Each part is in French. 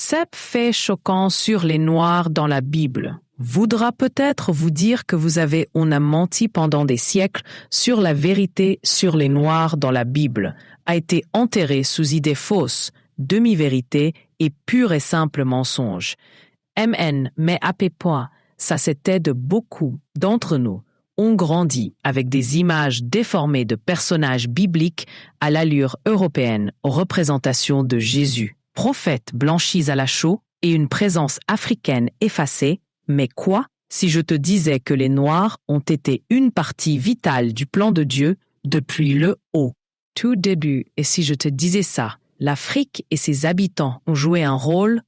Sept faits choquants sur les Noirs dans la Bible voudra peut-être vous dire que on a menti pendant des siècles sur la vérité sur les Noirs dans la Bible, a été enterré sous idées fausses, demi-vérités et purs et simples mensonges. Mais à point, ça c'était de beaucoup d'entre nous ont grandi avec des images déformées de personnages bibliques à l'allure européenne aux représentations de Jésus, prophète blanchis à la chaux et une présence africaine effacée. Mais quoi si je te disais que les Noirs ont été une partie vitale du plan de Dieu depuis le tout début, et si je te disais ça, l'Afrique et ses habitants ont joué un rôle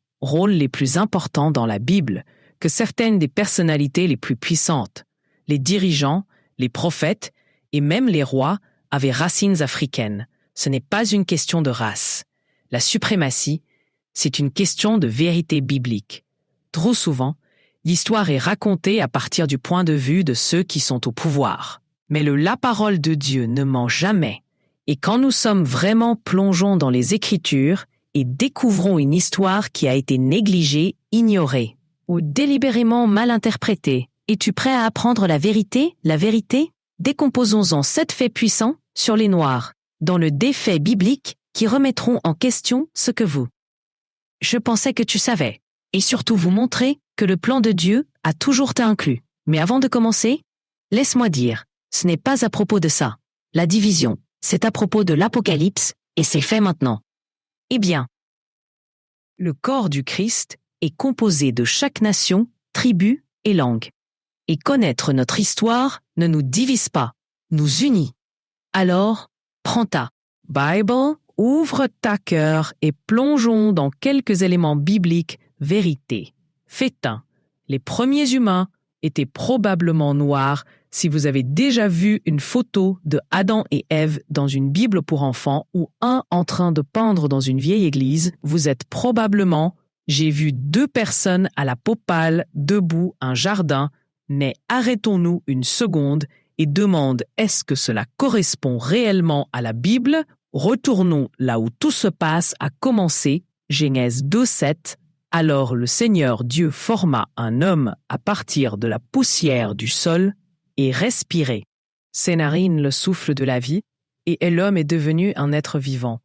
les plus importants dans la Bible, que certaines des personnalités les plus puissantes, les dirigeants, les prophètes et même les rois avaient racines africaines. Ce n'est pas une question de race. La suprématie, c'est une question de vérité biblique. Trop souvent, l'histoire est racontée à partir du point de vue de ceux qui sont au pouvoir. Mais la parole de Dieu ne ment jamais. Et quand nous sommes vraiment plongeons dans les Écritures et découvrons une histoire qui a été négligée, ignorée ou délibérément mal interprétée, es-tu prêt à apprendre la vérité? Décomposons-en 7 faits puissants sur les Noirs, dans le défait biblique qui remettront en question ce que vous. Je pensais que tu savais, et surtout vous montrer que le plan de Dieu a toujours été inclus. Mais avant de commencer, laisse-moi dire, ce n'est pas à propos de ça. La division, c'est à propos de l'Apocalypse, et c'est fait maintenant. Eh bien, le corps du Christ est composé de chaque nation, tribu et langue. Et connaître notre histoire ne nous divise pas, nous unit. Alors, prends ta Bible, ouvre ta cœur et plongeons dans quelques éléments bibliques, vérité. Fait 1. Les premiers humains étaient probablement noirs. Si vous avez déjà vu une photo de Adam et Ève dans une Bible pour enfants ou un en train de peindre dans une vieille église, vous êtes probablement « J'ai vu 2 personnes à la peau pâle, debout, un jardin », mais arrêtons-nous une seconde et demande est-ce que cela correspond réellement à la Bible? Retournons là où tout se passe a commencé, Genèse 2:7. Alors le Seigneur Dieu forma un homme à partir de la poussière du sol et respirait. Ses narines le souffle de la vie, et l'homme est devenu un être vivant.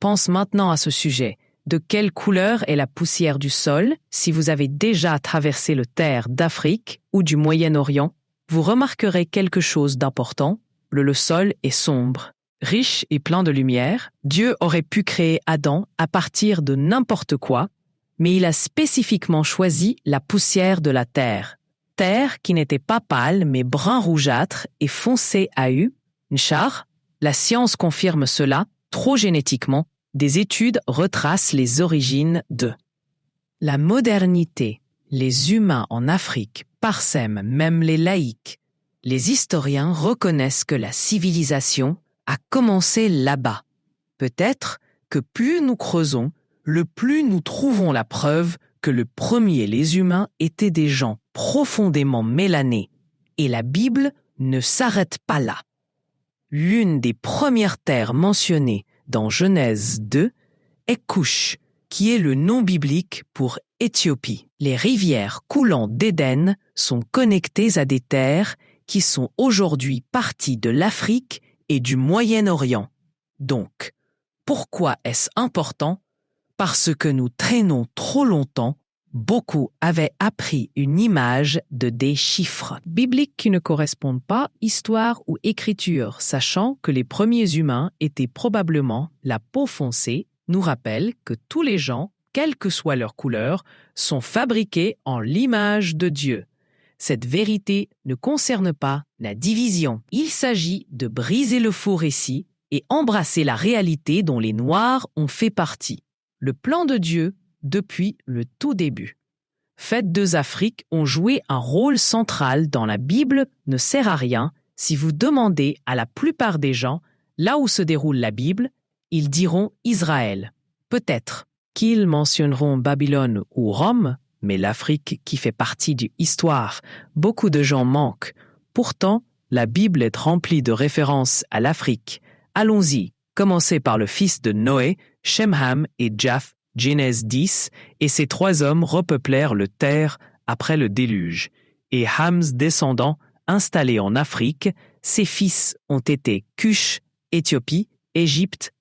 Pense maintenant à ce sujet. De quelle couleur est la poussière du sol? Si vous avez déjà traversé le terre d'Afrique ou du Moyen-Orient, vous remarquerez quelque chose d'important. Le sol est sombre. Riche et plein de lumière, Dieu aurait pu créer Adam à partir de n'importe quoi, mais il a spécifiquement choisi la poussière de la terre. Terre qui n'était pas pâle mais brun rougeâtre et foncé à Nchar, la science confirme cela, trop génétiquement, des études retracent les origines de la modernité. Les humains en Afrique parsèment même les laïcs. Les historiens reconnaissent que la civilisation a commencé là-bas. Peut-être que plus nous creusons, le plus nous trouvons la preuve que les humains étaient des gens profondément mélanés. Et la Bible ne s'arrête pas là. L'une des premières terres mentionnées dans Genèse 2 est Cush, qui est le nom biblique pour Éthiopie. Les rivières coulant d'Éden sont connectées à des terres qui sont aujourd'hui parties de l'Afrique et du Moyen-Orient. Donc, pourquoi est-ce important? Parce que nous traînons trop longtemps. Beaucoup avaient appris une image de des chiffres bibliques qui ne correspondent pas, histoire ou écriture, sachant que les premiers humains étaient probablement la peau foncée, nous rappelle que tous les gens, quelle que soit leur couleur, sont fabriqués en l'image de Dieu. Cette vérité ne concerne pas la division. Il s'agit de briser le faux récit et embrasser la réalité dont les Noirs ont fait partie. Le plan de Dieu depuis le tout début. Faites 2 Afriques ont joué un rôle central dans la Bible ne sert à rien si vous demandez à la plupart des gens là où se déroule la Bible, ils diront Israël. Peut-être qu'ils mentionneront Babylone ou Rome, mais l'Afrique qui fait partie de l'histoire, beaucoup de gens manquent. Pourtant, la Bible est remplie de références à l'Afrique. Allons-y, commencez par le fils de Noé, Shem, Ham et Japh, Genèse 10, et ces 3 hommes repeuplèrent le terre après le déluge. Et Ham's descendants, installés en Afrique, ses fils ont été Cush, Éthiopie, Égypte,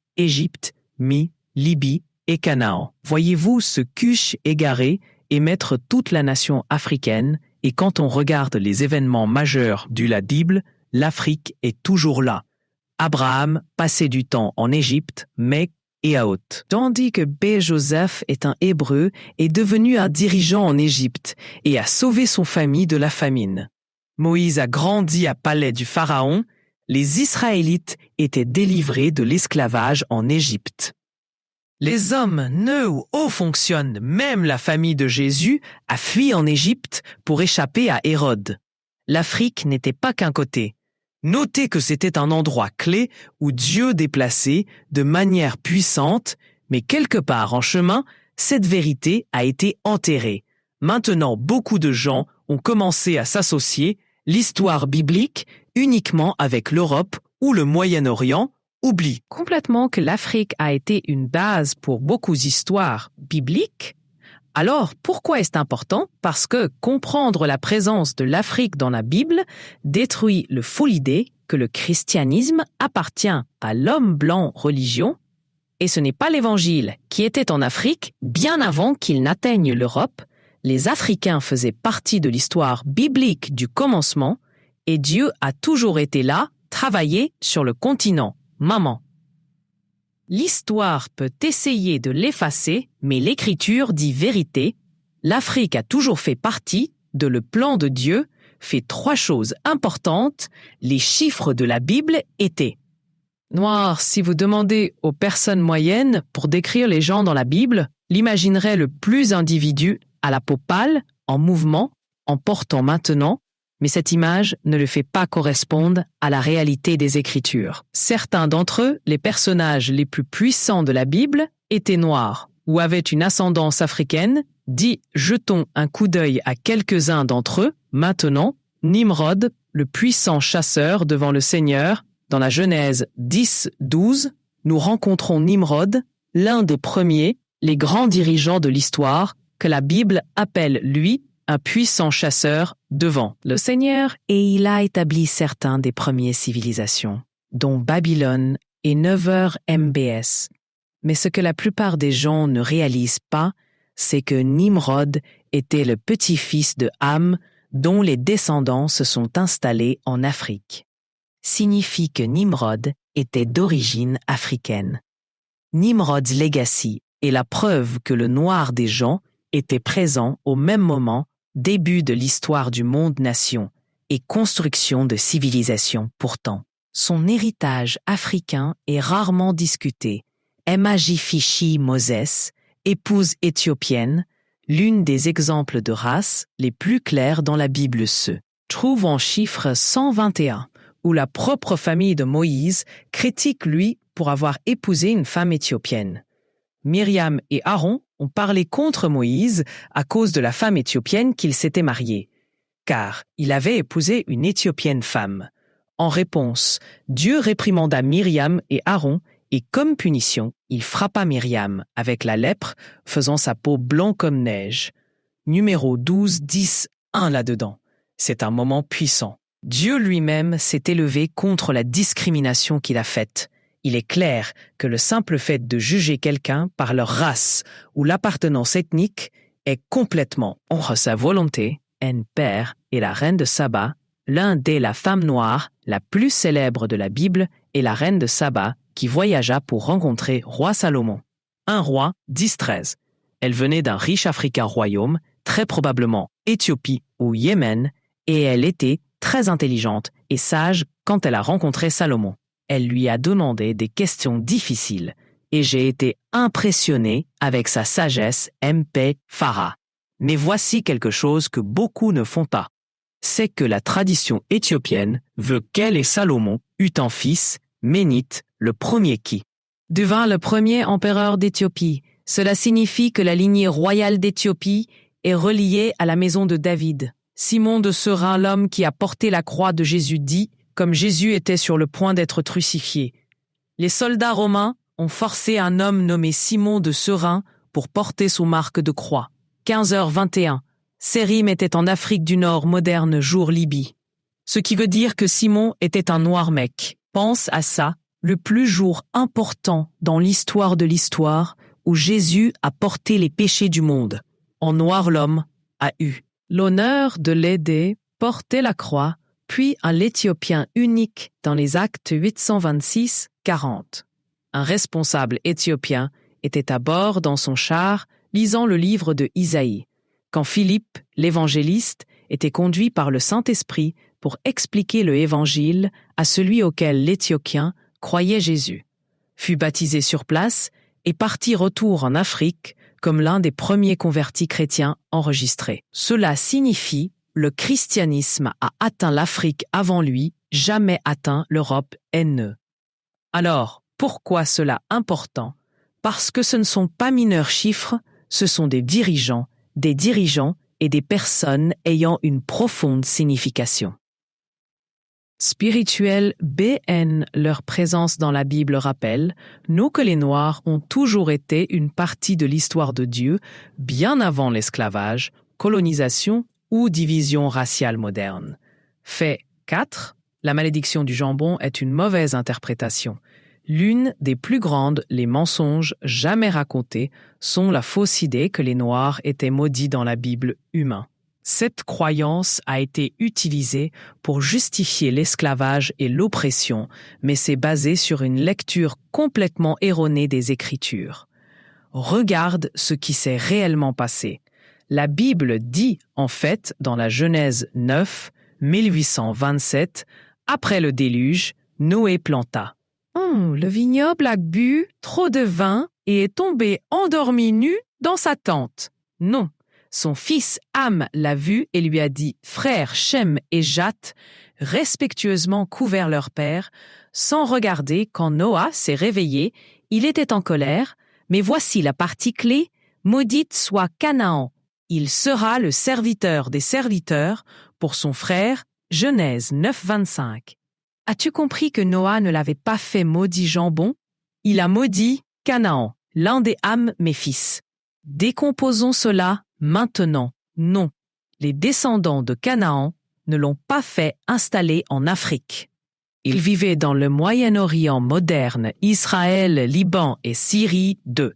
Mi, Libye et Canaan. Voyez-vous ce Cush égaré et mettre toute la nation africaine, et quand on regarde les événements majeurs de la Bible, l'Afrique est toujours là. Abraham passait du temps en Égypte, Mecque et à Haute. Tandis que Joseph est un Hébreu, est devenu un dirigeant en Égypte et a sauvé son famille de la famine. Moïse a grandi à palais du Pharaon, les Israélites étaient délivrés de l'esclavage en Égypte. Les hommes nœuds ou hauts fonctionnent, même la famille de Jésus a fui en Égypte pour échapper à Hérode. L'Afrique n'était pas qu'un côté. Notez que c'était un endroit clé où Dieu déplaçait de manière puissante, mais quelque part en chemin, cette vérité a été enterrée. Maintenant, beaucoup de gens ont commencé à s'associer l'histoire biblique uniquement avec l'Europe ou le Moyen-Orient, oublie complètement que l'Afrique a été une base pour beaucoup d'histoires bibliques. Alors, pourquoi est-ce important? Parce que comprendre la présence de l'Afrique dans la Bible détruit le faux idée que le christianisme appartient à l'homme blanc religion, et ce n'est pas l'Évangile qui était en Afrique bien avant qu'il n'atteigne l'Europe. Les Africains faisaient partie de l'histoire biblique du commencement, et Dieu a toujours été là, travailler sur le continent. Maman. L'histoire peut essayer de l'effacer, mais l'Écriture dit vérité. L'Afrique a toujours fait partie de le plan de Dieu, fait 3 choses importantes. Les chiffres de la Bible étaient noirs. Si vous demandez aux personnes moyennes pour décrire les gens dans la Bible, l'imaginerait le plus individu à la peau pâle, en mouvement, en portant maintenant, mais cette image ne le fait pas correspondre à la réalité des Écritures. Certains d'entre eux, les personnages les plus puissants de la Bible, étaient noirs ou avaient une ascendance africaine. Jetons un coup d'œil à quelques-uns d'entre eux. Maintenant, Nimrod, le puissant chasseur devant le Seigneur, dans la Genèse 10-12, nous rencontrons Nimrod, l'un des premiers, les grands dirigeants de l'histoire, que la Bible appelle, lui, un puissant chasseur devant le Seigneur, et il a établi certains des premières civilisations, dont Babylone et 9 MBS. Mais ce que la plupart des gens ne réalisent pas, c'est que Nimrod était le petit-fils de Ham, dont les descendants se sont installés en Afrique. Signifie que Nimrod était d'origine africaine. Nimrod's legacy est la preuve que le noir des gens était présent au même moment, début de l'histoire du monde-nation et construction de civilisation. Pourtant, son héritage africain est rarement discuté. Majifishi Moses, épouse éthiopienne, l'une des exemples de race les plus clairs dans la Bible se trouve en chiffre 121, où la propre famille de Moïse critique lui pour avoir épousé une femme éthiopienne. Myriam et Aaron ont parlé contre Moïse à cause de la femme éthiopienne qu'il s'était mariée, car il avait épousé une éthiopienne femme. En réponse, Dieu réprimanda Myriam et Aaron, et comme punition, il frappa Myriam avec la lèpre, faisant sa peau blanc comme neige. Numéro 12, 10, 1 là-dedans. C'est un moment puissant. Dieu lui-même s'est élevé contre la discrimination qu'il a faite. Il est clair que le simple fait de juger quelqu'un par leur race ou l'appartenance ethnique est complètement contre sa volonté. Père et la reine de Saba, l'un des la femme noire la plus célèbre de la Bible est la reine de Saba qui voyagea pour rencontrer roi Salomon. Un roi, 10-13. Elle venait d'un riche africain royaume, très probablement Éthiopie ou Yémen, et elle était très intelligente et sage quand elle a rencontré Salomon. Elle lui a demandé des questions difficiles, et j'ai été impressionné avec sa sagesse. Phara. Mais voici quelque chose que beaucoup ne font pas. C'est que la tradition éthiopienne veut qu'elle et Salomon eut un fils, Ménite, le premier qui devint le premier empereur d'Éthiopie. Cela signifie que la lignée royale d'Éthiopie est reliée à la maison de David. Simon de Cyrène, l'homme qui a porté la croix de Jésus, dit, comme Jésus était sur le point d'être crucifié. Les soldats romains ont forcé un homme nommé Simon de Cyrène pour porter son marque de croix. 15h21. Sérim était en Afrique du Nord moderne jour Libye. Ce qui veut dire que Simon était un noir mec. Pense à ça, le plus jour important dans l'histoire de l'histoire où Jésus a porté les péchés du monde. En noir l'homme a eu l'honneur de l'aider, porter la croix, puis l'Éthiopien unique dans les actes 826-40. Un responsable éthiopien était à bord dans son char lisant le livre de Isaïe, quand Philippe, l'évangéliste, était conduit par le Saint-Esprit pour expliquer le Évangile à celui auquel l'Éthiopien croyait Jésus, fut baptisé sur place et partit retour en Afrique comme l'un des premiers convertis chrétiens enregistrés. Cela signifie le christianisme a atteint l'Afrique avant lui, jamais atteint l'Europe NE. Alors, pourquoi cela important? Parce que ce ne sont pas mineurs chiffres, ce sont des dirigeants et des personnes ayant une profonde signification. Spirituel BN, leur présence dans la Bible rappelle, nous que les Noirs ont toujours été une partie de l'histoire de Dieu, bien avant l'esclavage, colonisation ou division raciale moderne. Fait 4. La malédiction du jambon est une mauvaise interprétation. L'une des plus grandes, les mensonges jamais racontés, sont la fausse idée que les Noirs étaient maudits dans la Bible humain. Cette croyance a été utilisée pour justifier l'esclavage et l'oppression, mais c'est basé sur une lecture complètement erronée des Écritures. Regarde ce qui s'est réellement passé. La Bible dit, en fait, dans la Genèse 9, 1827, après le déluge, Noé planta. Le vignoble a bu trop de vin et est tombé endormi nu dans sa tente. Non. Son fils Ham l'a vu et lui a dit « Frères Shem et Jat, respectueusement couverts leur père, sans regarder quand Noah s'est réveillé, il était en colère, mais voici la partie clé, maudite soit Canaan. Il sera le serviteur des serviteurs pour son frère, Genèse 9, 25. As-tu compris que Noah ne l'avait pas fait maudit jambon? Il a maudit Canaan, l'un des Ham, mes fils. Décomposons cela maintenant. Non, les descendants de Canaan ne l'ont pas fait installer en Afrique. Ils vivaient dans le Moyen-Orient moderne, Israël, Liban et Syrie 2.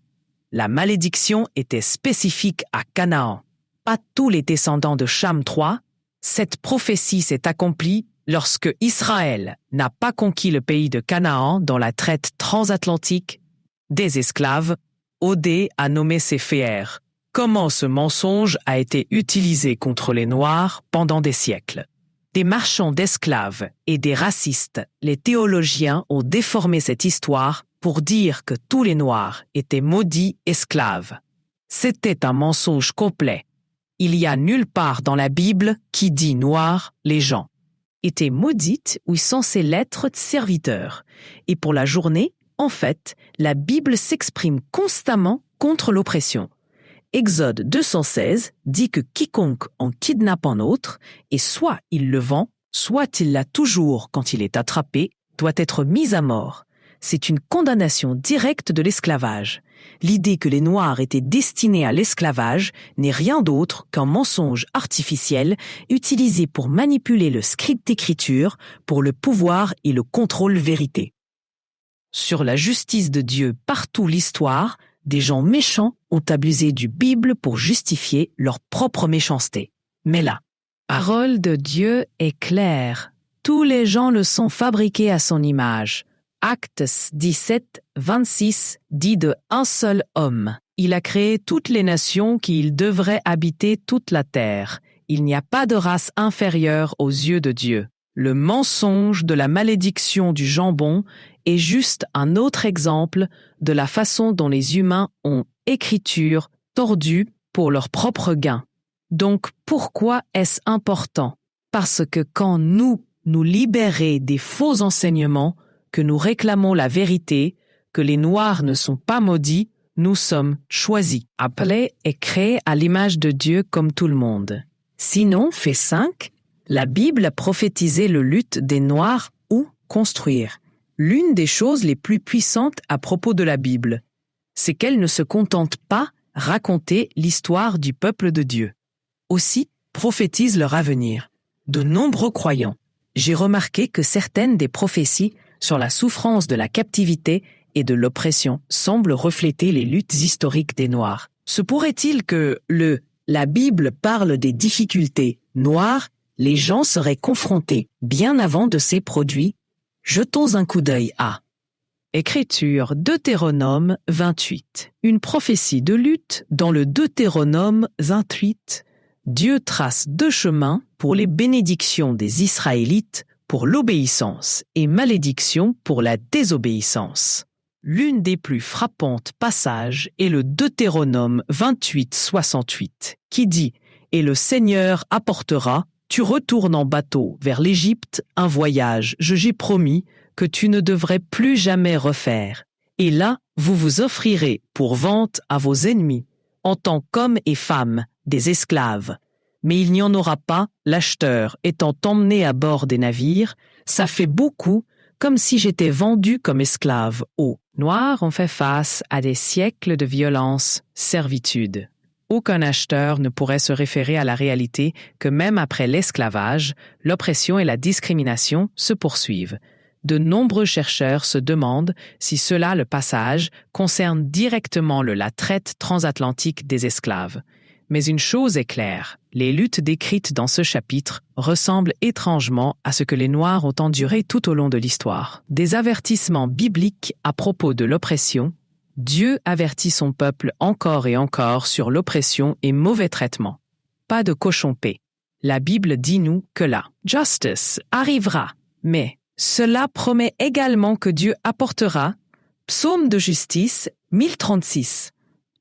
La malédiction était spécifique à Canaan. Pas tous les descendants de Cham 3. Cette prophétie s'est accomplie lorsque Israël n'a pas conquis le pays de Canaan dans la traite transatlantique des esclaves. Odée a nommé ses féères. Comment ce mensonge a été utilisé contre les Noirs pendant des siècles? Des marchands d'esclaves et des racistes, les théologiens ont déformé cette histoire pour dire que tous les Noirs étaient maudits esclaves. C'était un mensonge complet. Il y a nulle part dans la Bible qui dit Noirs, les gens étaient maudites ou censés l'être serviteurs. Et pour la journée, en fait, la Bible s'exprime constamment contre l'oppression. Exode 216 dit que quiconque en kidnappe un autre, et soit il le vend, soit il l'a toujours quand il est attrapé, doit être mis à mort. C'est une condamnation directe de l'esclavage. L'idée que les Noirs étaient destinés à l'esclavage n'est rien d'autre qu'un mensonge artificiel utilisé pour manipuler le script d'écriture pour le pouvoir et le contrôle vérité. Sur la justice de Dieu partout l'histoire, des gens méchants ont abusé du Bible pour justifier leur propre méchanceté. Mais la parole de Dieu est claire. Tous les gens le sont fabriqués à son image. Actes 17, 26 dit de un seul homme. Il a créé toutes les nations qui devraient habiter toute la terre. Il n'y a pas de race inférieure aux yeux de Dieu. Le mensonge de la malédiction du jambon est juste un autre exemple de la façon dont les humains ont écriture tordue pour leur propre gain. Donc pourquoi est-ce important? Parce que quand nous libérons des faux enseignements, que nous réclamons la vérité, que les Noirs ne sont pas maudits, nous sommes choisis, appelés et créés à l'image de Dieu comme tout le monde. Sinon, fait 5, la Bible a prophétisé le lutte des Noirs ou construire. L'une des choses les plus puissantes à propos de la Bible, c'est qu'elle ne se contente pas raconter l'histoire du peuple de Dieu. Aussi, prophétisent leur avenir. De nombreux croyants. J'ai remarqué que certaines des prophéties sur la souffrance de la captivité et de l'oppression semblent refléter les luttes historiques des Noirs. Se pourrait-il que la Bible parle des difficultés noires, les gens seraient confrontés bien avant de ces produits? Jetons un coup d'œil à Écriture, Deutéronome 28. Une prophétie de lutte dans le Deutéronome 28. Dieu trace deux chemins pour les bénédictions des Israélites pour l'obéissance et malédiction pour la désobéissance. L'une des plus frappantes passages est le Deutéronome 28, 68, qui dit « Et le Seigneur apportera, tu retournes en bateau vers l'Égypte, un voyage, j'ai promis, que tu ne devrais plus jamais refaire. Et là, vous vous offrirez pour vente à vos ennemis, en tant qu'hommes et femmes, des esclaves. Mais il n'y en aura pas, l'acheteur étant emmené à bord des navires, ça fait beaucoup, comme si j'étais vendu comme esclave aux Noirs ont fait face à des siècles de violence, servitude. Aucun acheteur ne pourrait se référer à la réalité que même après l'esclavage, l'oppression et la discrimination se poursuivent. De nombreux chercheurs se demandent si le passage concerne directement la traite transatlantique des esclaves. Mais une chose est claire, les luttes décrites dans ce chapitre ressemblent étrangement à ce que les Noirs ont enduré tout au long de l'histoire. Des avertissements bibliques à propos de l'oppression, Dieu avertit son peuple encore et encore sur l'oppression et mauvais traitement. Pas de cochon-paix. La Bible dit-nous que la justice arrivera, mais cela promet également que Dieu apportera, Psaume de justice 1036.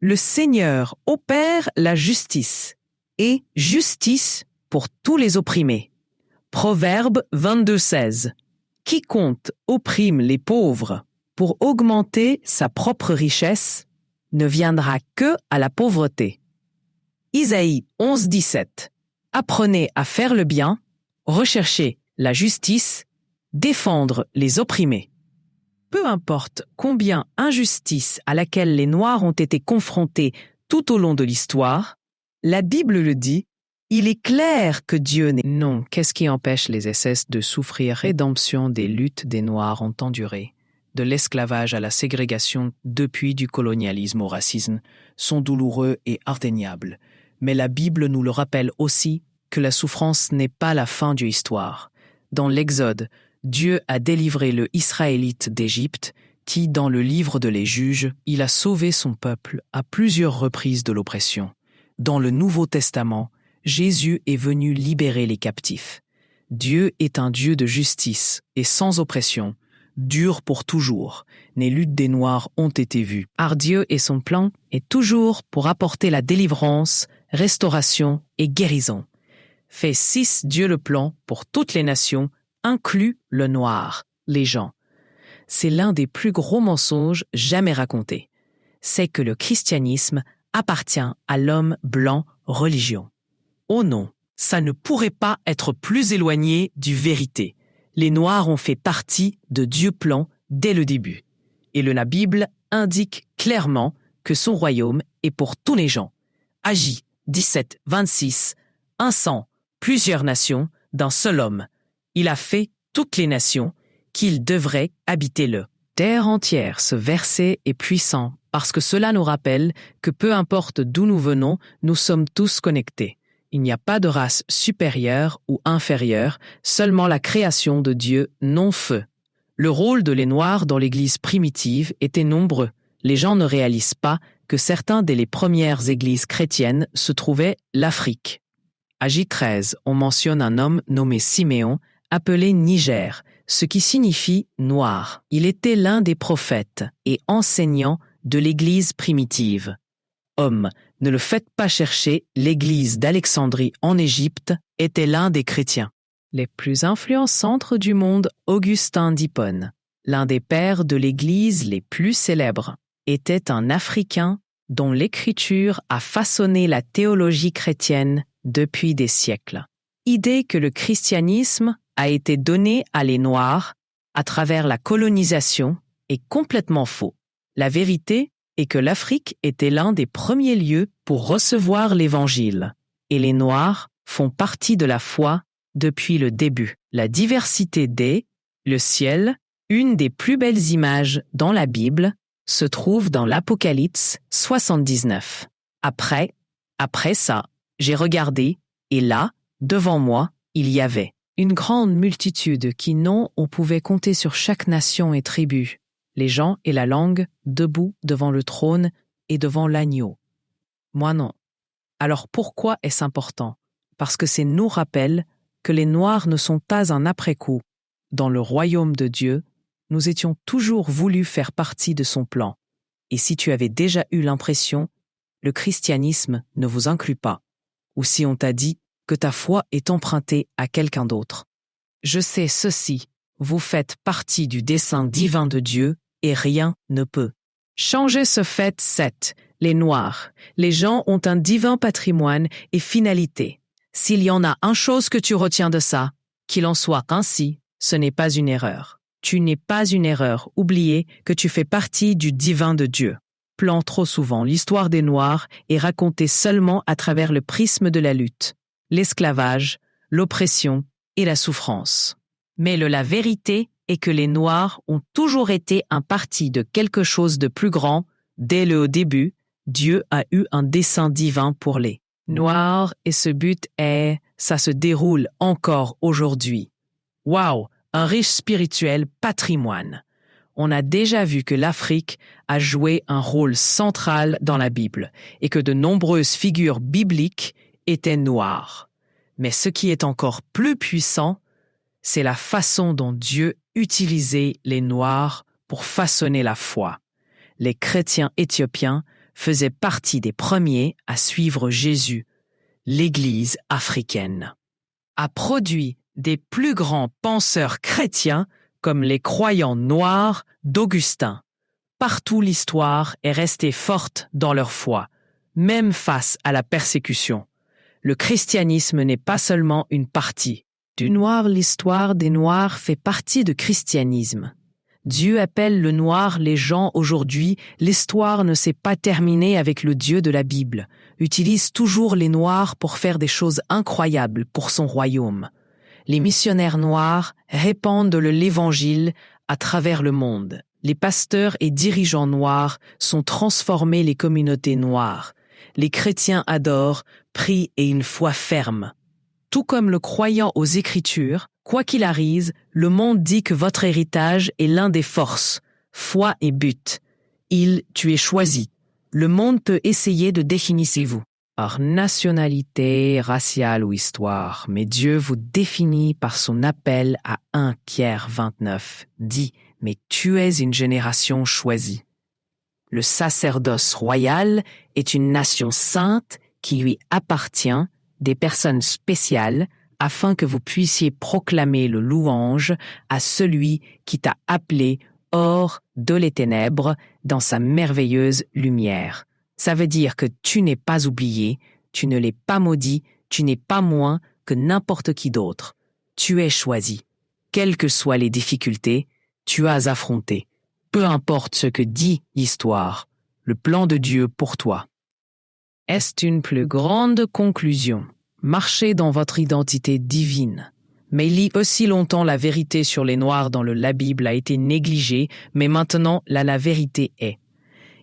Le Seigneur opère la justice et justice pour tous les opprimés. Proverbe 22:16. Quiconque opprime les pauvres pour augmenter sa propre richesse ne viendra que à la pauvreté. Isaïe 11:17. Apprenez à faire le bien, recherchez la justice, défendre les opprimés. Peu importe combien injustice à laquelle les Noirs ont été confrontés tout au long de l'histoire, la Bible le dit, il est clair que Dieu n'est... Non, qu'est-ce qui empêche les SS de souffrir rédemption des luttes des Noirs ont enduré, de l'esclavage à la ségrégation depuis du colonialisme au racisme, sont douloureux et indéniables. Mais la Bible nous le rappelle aussi que la souffrance n'est pas la fin de l'histoire. Dans l'Exode, Dieu a délivré le Israélite d'Égypte, qui, dans le livre de les Juges, il a sauvé son peuple à plusieurs reprises de l'oppression. Dans le Nouveau Testament, Jésus est venu libérer les captifs. Dieu est un Dieu de justice et sans oppression, dur pour toujours. Les luttes des Noirs ont été vues. Car Dieu et son plan est toujours pour apporter la délivrance, restauration et guérison. Fait 6 Dieu le plan pour toutes les nations, inclut le noir, les gens. C'est l'un des plus gros mensonges jamais racontés. C'est que le christianisme appartient à l'homme blanc religion. Oh non, ça ne pourrait pas être plus éloigné du vérité. Les Noirs ont fait partie de Dieu plan dès le début. Et la Bible indique clairement que son royaume est pour tous les gens. Agis 17, 26, un sang, plusieurs nations, d'un seul homme. Il a fait toutes les nations qu'ils devraient habiter le terre entière. Ce verset est puissant parce que cela nous rappelle que peu importe d'où nous venons, nous sommes tous connectés. Il n'y a pas de race supérieure ou inférieure, seulement la création de Dieu non-feu. Le rôle de les Noirs dans l'Église primitive était nombreux. Les gens ne réalisent pas que certains des premières églises chrétiennes se trouvaient l'Afrique. À J13, on mentionne un homme nommé Siméon, appelé Niger, ce qui signifie noir. Il était l'un des prophètes et enseignants de l'Église primitive. Homme, ne le faites pas chercher, l'Église d'Alexandrie en Égypte était l'un des chrétiens. Les plus influents centres du monde, Augustin d'Hippone, l'un des pères de l'Église les plus célèbres, était un Africain dont l'écriture a façonné la théologie chrétienne depuis des siècles. Idée que le christianisme a été donné à les Noirs à travers la colonisation est complètement faux. La vérité et que l'Afrique était l'un des premiers lieux pour recevoir l'Évangile. Et les Noirs font partie de la foi depuis le début. La diversité le ciel, une des plus belles images dans la Bible, se trouve dans l'Apocalypse 79. Après ça, j'ai regardé, et là, devant moi, il y avait une grande multitude qui non, on pouvait compter sur chaque nation et tribu, les gens et la langue, debout devant le trône et devant l'agneau. Moi non. Alors pourquoi est-ce important? Parce que c'est nous rappelle que les Noirs ne sont pas un après-coup. Dans le royaume de Dieu, nous étions toujours voulu faire partie de son plan. Et si tu avais déjà eu l'impression, le christianisme ne vous inclut pas, ou si on t'a dit que ta foi est empruntée à quelqu'un d'autre. Je sais ceci, vous faites partie du dessein divin de Dieu et rien ne peut changer ce fait. 7. Les Noirs, les gens ont un divin patrimoine et finalité. S'il y en a une chose que tu retiens de ça, qu'il en soit ainsi, ce n'est pas une erreur. Tu n'es pas une erreur, oubliez que tu fais partie du divin de Dieu. Plan trop souvent, l'histoire des Noirs est racontée seulement à travers le prisme de la lutte, l'esclavage, l'oppression et la souffrance. Mais la vérité est que les Noirs ont toujours été un parti de quelque chose de plus grand. Dès le début, Dieu a eu un dessein divin pour les Noirs et ce but ça se déroule encore aujourd'hui. Waouh, un riche spirituel patrimoine. On a déjà vu que l'Afrique a joué un rôle central dans la Bible et que de nombreuses figures bibliques étaient noires. Mais ce qui est encore plus puissant, c'est la façon dont Dieu utilisait les Noirs pour façonner la foi. Les chrétiens éthiopiens faisaient partie des premiers à suivre Jésus. L'Église africaine a produit des plus grands penseurs chrétiens comme les croyants noirs d'Augustin. Partout l'histoire est restée forte dans leur foi, même face à la persécution. Le christianisme n'est pas seulement une partie du noir, l'histoire des Noirs fait partie du christianisme. Dieu appelle le noir les gens aujourd'hui, l'histoire ne s'est pas terminée avec le Dieu de la Bible, utilise toujours les Noirs pour faire des choses incroyables pour son royaume. Les missionnaires noirs répandent l'Évangile à travers le monde. Les pasteurs et dirigeants noirs sont transformés les communautés noires. Les chrétiens adorent, prient et une foi ferme. Tout comme le croyant aux Écritures, quoi qu'il arrive, le monde dit que votre héritage est l'un des forces, foi et but. Tu es choisi. Le monde peut essayer de définir vous par nationalité, raciale ou histoire, mais Dieu vous définit par son appel à 1 Pierre 29, dit « Mais tu es une génération choisie. » Le sacerdoce royal est une nation sainte qui lui appartient, des personnes spéciales, afin que vous puissiez proclamer le louange à celui qui t'a appelé hors de les ténèbres dans sa merveilleuse lumière. Ça veut dire que tu n'es pas oublié, tu ne l'es pas maudit, tu n'es pas moins que n'importe qui d'autre. Tu es choisi. Quelles que soient les difficultés, tu as affronté. Peu importe ce que dit l'histoire, le plan de Dieu pour toi. Est une plus grande conclusion. Marchez dans votre identité divine. Mais il y a aussi longtemps la vérité sur les Noirs dans la Bible a été négligée, mais maintenant la vérité est.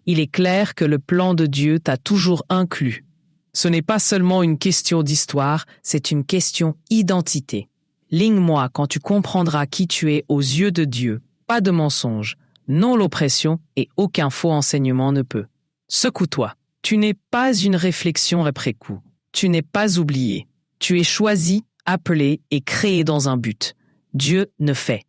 Il est clair que le plan de Dieu t'a toujours inclus. Ce n'est pas seulement une question d'histoire, c'est une question d'identité. Ligne-moi quand tu comprendras qui tu es aux yeux de Dieu. Pas de mensonge, non l'oppression et aucun faux enseignement ne peut. Secoue-toi. Tu n'es pas une réflexion après coup. Tu n'es pas oublié. Tu es choisi, appelé et créé dans un but. Dieu ne fait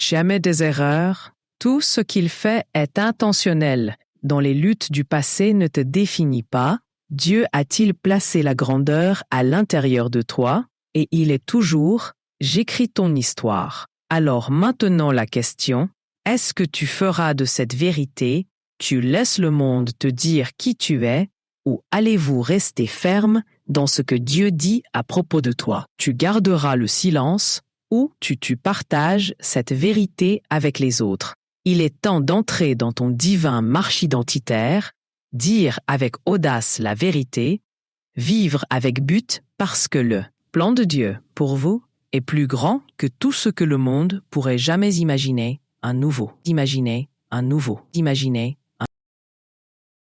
jamais des erreurs. Tout ce qu'il fait est intentionnel. Dans les luttes du passé ne te définit pas. Dieu a-t-il placé la grandeur à l'intérieur de toi? Et il est toujours « J'écris ton histoire ». Alors maintenant la question, est-ce que tu feras de cette vérité, tu laisses le monde te dire qui tu es, ou allez-vous rester ferme dans ce que Dieu dit à propos de toi? Tu garderas le silence ou tu partages cette vérité avec les autres. Il est temps d'entrer dans ton divin marche identitaire, dire avec audace la vérité, vivre avec but parce que le plan de Dieu pour vous est plus grand que tout ce que le monde pourrait jamais imaginer, un nouveau, imaginer, un nouveau, imaginer,